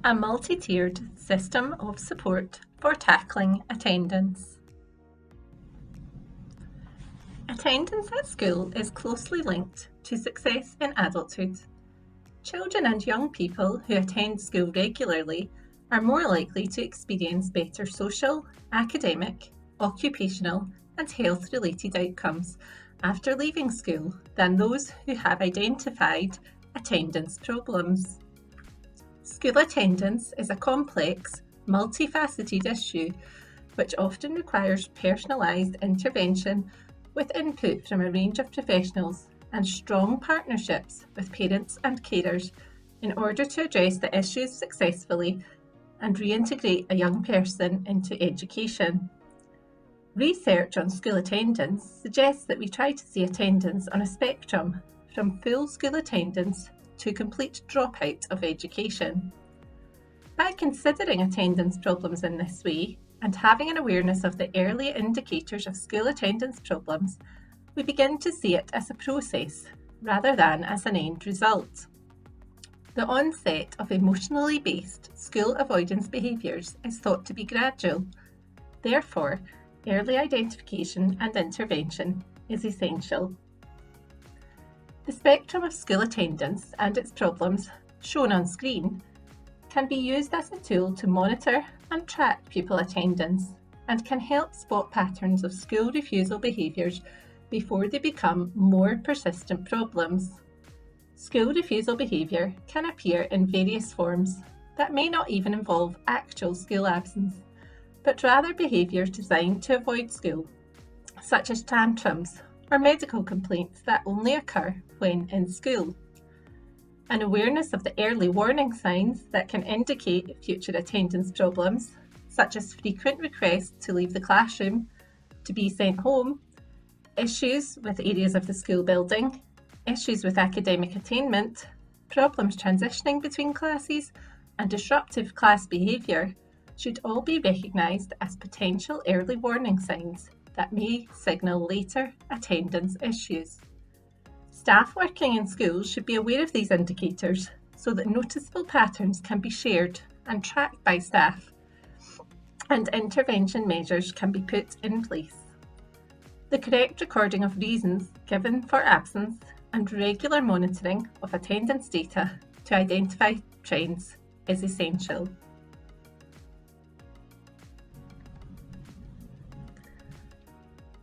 A multi-tiered system of support for tackling attendance. Attendance at school is closely linked to success in adulthood. Children and young people who attend school regularly are more likely to experience better social, academic, occupational, and health-related outcomes after leaving school than those who have identified attendance problems. School attendance is a complex, multifaceted issue which often requires personalised intervention with input from a range of professionals and strong partnerships with parents and carers in order to address the issues successfully and reintegrate a young person into education. Research on school attendance suggests that we try to see attendance on a spectrum from full school attendance to complete dropout of education. By considering attendance problems in this way and having an awareness of the early indicators of school attendance problems, we begin to see it as a process rather than as an end result. The onset of emotionally based school avoidance behaviours is thought to be gradual. Therefore, early identification and intervention is essential. The spectrum of school attendance and its problems, shown on screen, can be used as a tool to monitor and track pupil attendance and can help spot patterns of school refusal behaviours before they become more persistent problems. School refusal behaviour can appear in various forms that may not even involve actual school absence, but rather behaviours designed to avoid school, such as tantrums or medical complaints that only occur when in school. An awareness of the early warning signs that can indicate future attendance problems, such as frequent requests to leave the classroom, to be sent home, issues with areas of the school building, issues with academic attainment, problems transitioning between classes, and disruptive class behaviour should all be recognised as potential early warning signs that may signal later attendance issues. Staff working in schools should be aware of these indicators so that noticeable patterns can be shared and tracked by staff, and intervention measures can be put in place. The correct recording of reasons given for absence and regular monitoring of attendance data to identify trends is essential.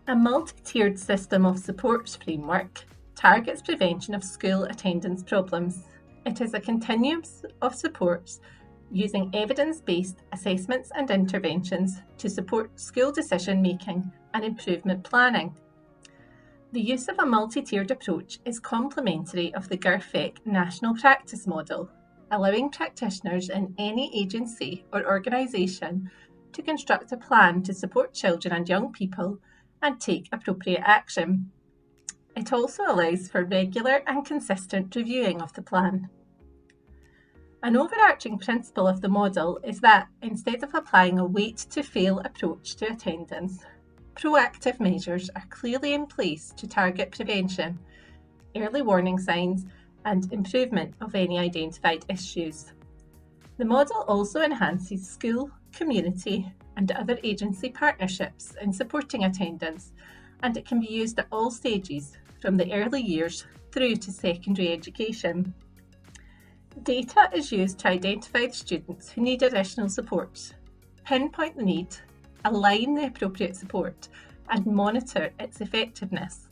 A multi-tiered system of supports framework targets prevention of school attendance problems. It is a continuum of supports using evidence-based assessments and interventions to support school decision-making and improvement planning. The use of a multi-tiered approach is complementary of the GIRFEC national practice model, allowing practitioners in any agency or organisation to construct a plan to support children and young people and take appropriate action. It also allows for regular and consistent reviewing of the plan. An overarching principle of the model is that instead of applying a wait-to-fail approach to attendance, proactive measures are clearly in place to target prevention, early warning signs, and improvement of any identified issues. The model also enhances school, community, and other agency partnerships in supporting attendance, and it can be used at all stages, from the early years through to secondary education. Data is used to identify the students who need additional supports, pinpoint the need, align the appropriate support, and monitor its effectiveness.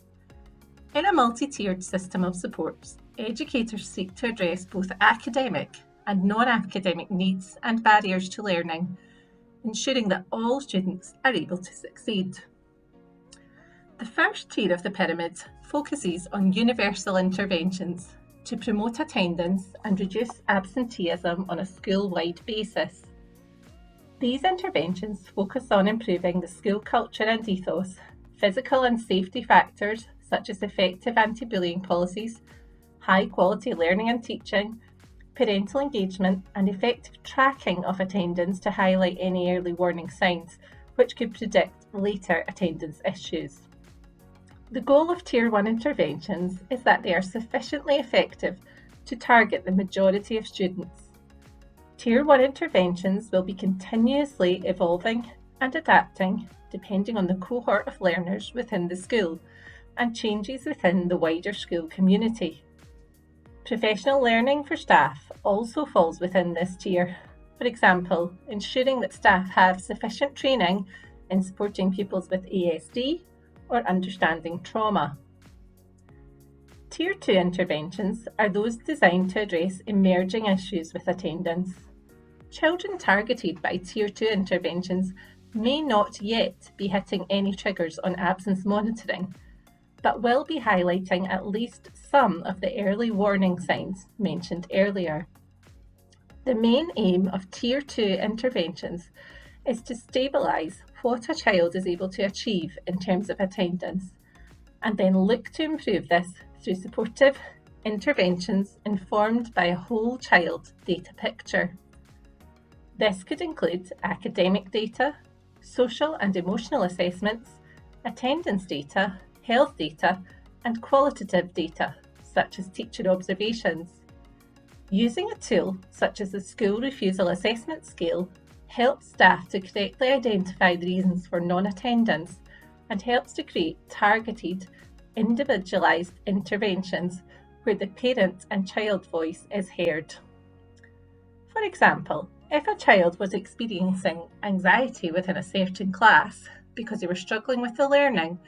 In a multi-tiered system of supports, educators seek to address both academic and non-academic needs and barriers to learning, ensuring that all students are able to succeed. The first tier of the pyramid focuses on universal interventions to promote attendance and reduce absenteeism on a school-wide basis. These interventions focus on improving the school culture and ethos, physical and safety factors such as effective anti-bullying policies, high-quality learning and teaching, parental engagement, and effective tracking of attendance to highlight any early warning signs which could predict later attendance issues. The goal of Tier 1 interventions is that they are sufficiently effective to target the majority of students. Tier 1 interventions will be continuously evolving and adapting depending on the cohort of learners within the school and changes within the wider school community. Professional learning for staff also falls within this tier. For example, ensuring that staff have sufficient training in supporting pupils with ASD or understanding trauma. Tier 2 interventions are those designed to address emerging issues with attendance. Children targeted by Tier 2 interventions may not yet be hitting any triggers on absence monitoring, but will be highlighting at least some of the early warning signs mentioned earlier. The main aim of Tier 2 interventions is to stabilise what a child is able to achieve in terms of attendance, and then look to improve this through supportive interventions informed by a whole child data picture. This could include academic data, social and emotional assessments, attendance data, health data, and qualitative data, such as teacher observations. Using a tool such as the School Refusal Assessment Scale helps staff to correctly identify the reasons for non-attendance and helps to create targeted, individualised interventions where the parent and child voice is heard. For example, if a child was experiencing anxiety within a certain class because they were struggling with the learning,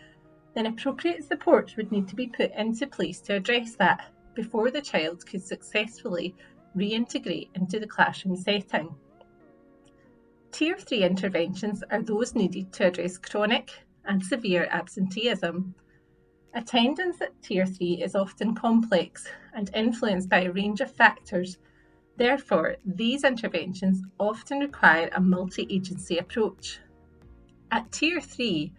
then appropriate support would need to be put into place to address that before the child could successfully reintegrate into the classroom setting. Tier 3 interventions are those needed to address chronic and severe absenteeism. Attendance at Tier 3 is often complex and influenced by a range of factors. Therefore, these interventions often require a multi-agency approach. At Tier 3,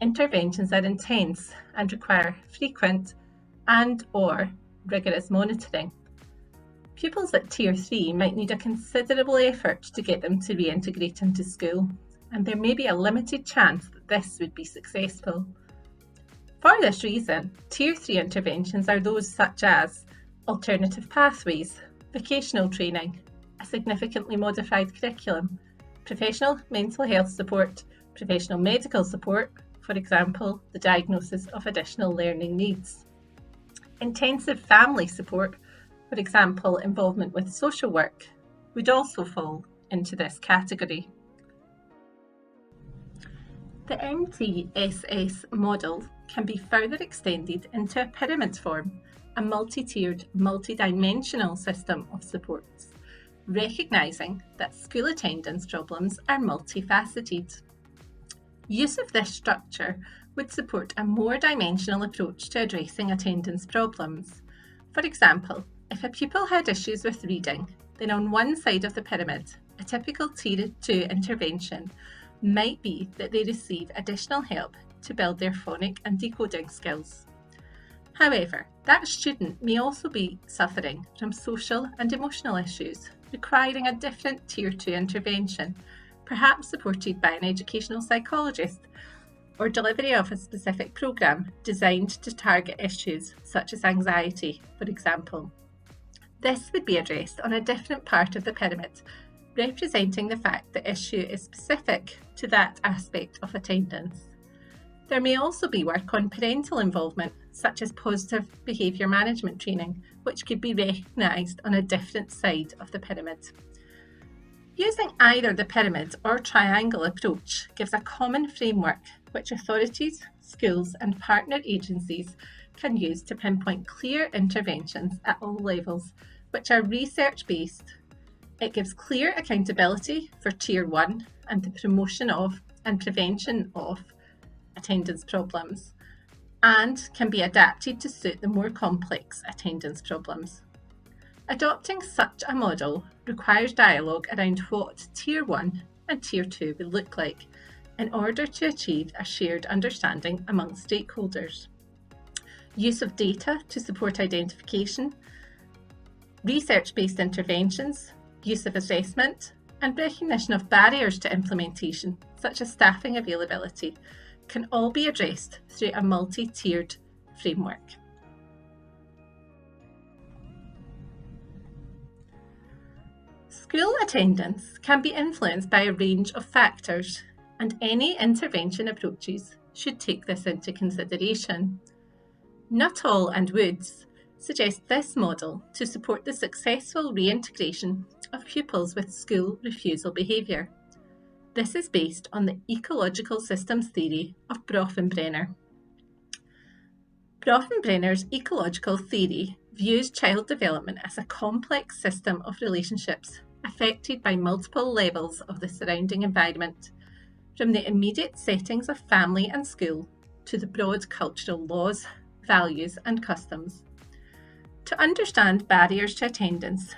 interventions are intense and require frequent and/or rigorous monitoring. Pupils at Tier 3 might need a considerable effort to get them to reintegrate into school, and there may be a limited chance that this would be successful. For this reason, Tier 3 interventions are those such as alternative pathways, vocational training, a significantly modified curriculum, professional mental health support, professional medical support, for example, the diagnosis of additional learning needs. Intensive family support, for example, involvement with social work, would also fall into this category. The MTSS model can be further extended into a pyramid form, a multi-tiered, multi-dimensional system of supports, recognising that school attendance problems are multifaceted. Use of this structure would support a more dimensional approach to addressing attendance problems. For example, if a pupil had issues with reading, then on one side of the pyramid, a typical Tier 2 intervention might be that they receive additional help to build their phonic and decoding skills. However, that student may also be suffering from social and emotional issues, requiring a different Tier 2 intervention, perhaps supported by an educational psychologist, or delivery of a specific programme designed to target issues such as anxiety, for example. This would be addressed on a different part of the pyramid, representing the fact the issue is specific to that aspect of attendance. There may also be work on parental involvement, such as positive behaviour management training, which could be recognised on a different side of the pyramid. Using either the pyramid or triangle approach gives a common framework which authorities, schools and partner agencies can use to pinpoint clear interventions at all levels, which are research-based. It gives clear accountability for Tier 1 and the promotion of and prevention of attendance problems, and can be adapted to suit the more complex attendance problems. Adopting such a model requires dialogue around what Tier 1 and Tier 2 will look like in order to achieve a shared understanding among stakeholders. Use of data to support identification, research-based interventions, use of assessment, and recognition of barriers to implementation, such as staffing availability, can all be addressed through a multi-tiered framework. School attendance can be influenced by a range of factors, and any intervention approaches should take this into consideration. Nuttall and Woods suggest this model to support the successful reintegration of pupils with school refusal behaviour. This is based on the ecological systems theory of Bronfenbrenner. Bronfenbrenner's ecological theory views child development as a complex system of relationships affected by multiple levels of the surrounding environment, from the immediate settings of family and school to the broad cultural laws, values and customs. To understand barriers to attendance,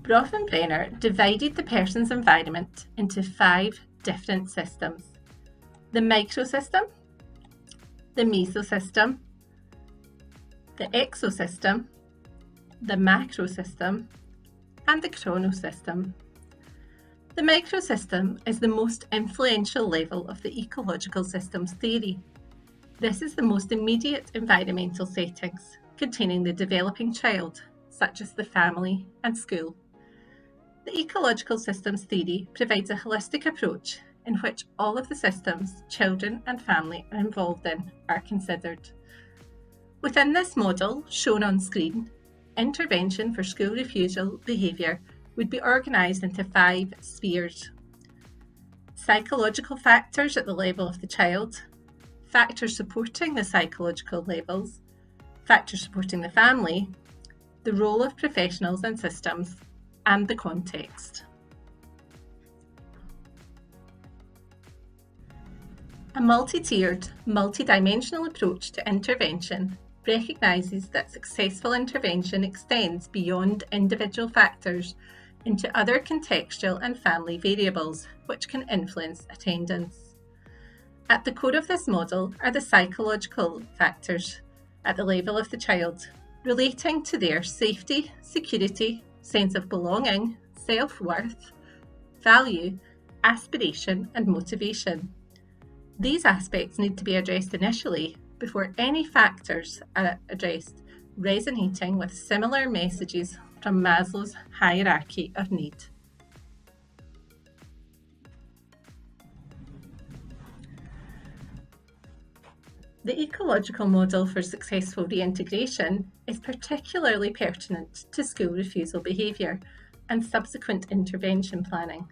Bronfenbrenner divided the person's environment into 5 different systems: the microsystem, the mesosystem, the exosystem, the macrosystem, and the chronosystem. The microsystem is the most influential level of the ecological systems theory. This is the most immediate environmental settings containing the developing child, such as the family and school. The ecological systems theory provides a holistic approach in which all of the systems children and family are involved in are considered. Within this model, shown on screen, intervention for school refusal behaviour would be organised into 5 spheres: psychological factors at the level of the child, factors supporting the psychological levels, factors supporting the family, the role of professionals and systems, and the context. A multi-tiered, multi-dimensional approach to intervention recognises that successful intervention extends beyond individual factors into other contextual and family variables which can influence attendance. At the core of this model are the psychological factors at the level of the child, relating to their safety, security, sense of belonging, self-worth, value, aspiration and motivation. These aspects need to be addressed initially before any factors are addressed resonating with similar messages from Maslow's hierarchy of need. The ecological model for successful reintegration is particularly pertinent to school refusal behaviour and subsequent intervention planning.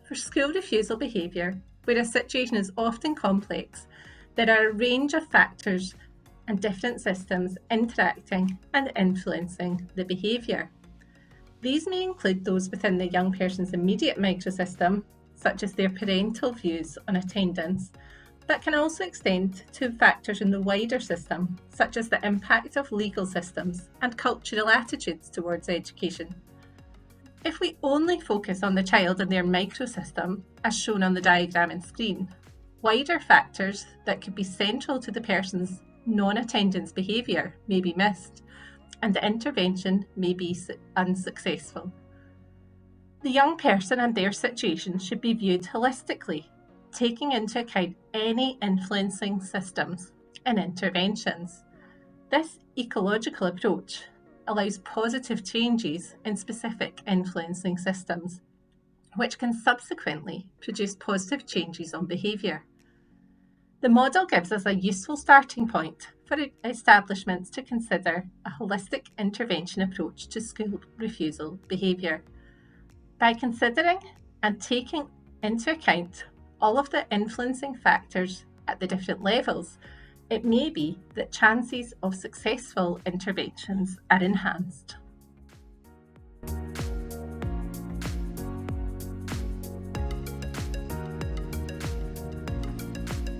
For school refusal behaviour, where a situation is often complex, there are a range of factors and different systems interacting and influencing the behaviour. These may include those within the young person's immediate microsystem, such as their parental views on attendance, but can also extend to factors in the wider system, such as the impact of legal systems and cultural attitudes towards education. If we only focus on the child and their microsystem, as shown on the diagram on screen, wider factors that could be central to the person's non-attendance behaviour may be missed, and the intervention may be unsuccessful. The young person and their situation should be viewed holistically, taking into account any influencing systems and interventions. This ecological approach allows positive changes in specific influencing systems, which can subsequently produce positive changes on behaviour. The model gives us a useful starting point for establishments to consider a holistic intervention approach to school refusal behaviour. By considering and taking into account all of the influencing factors at the different levels, it may be that chances of successful interventions are enhanced.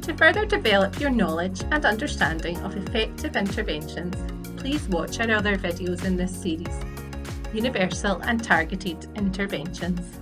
To further develop your knowledge and understanding of effective interventions, please watch our other videos in this series, Universal and Targeted Interventions.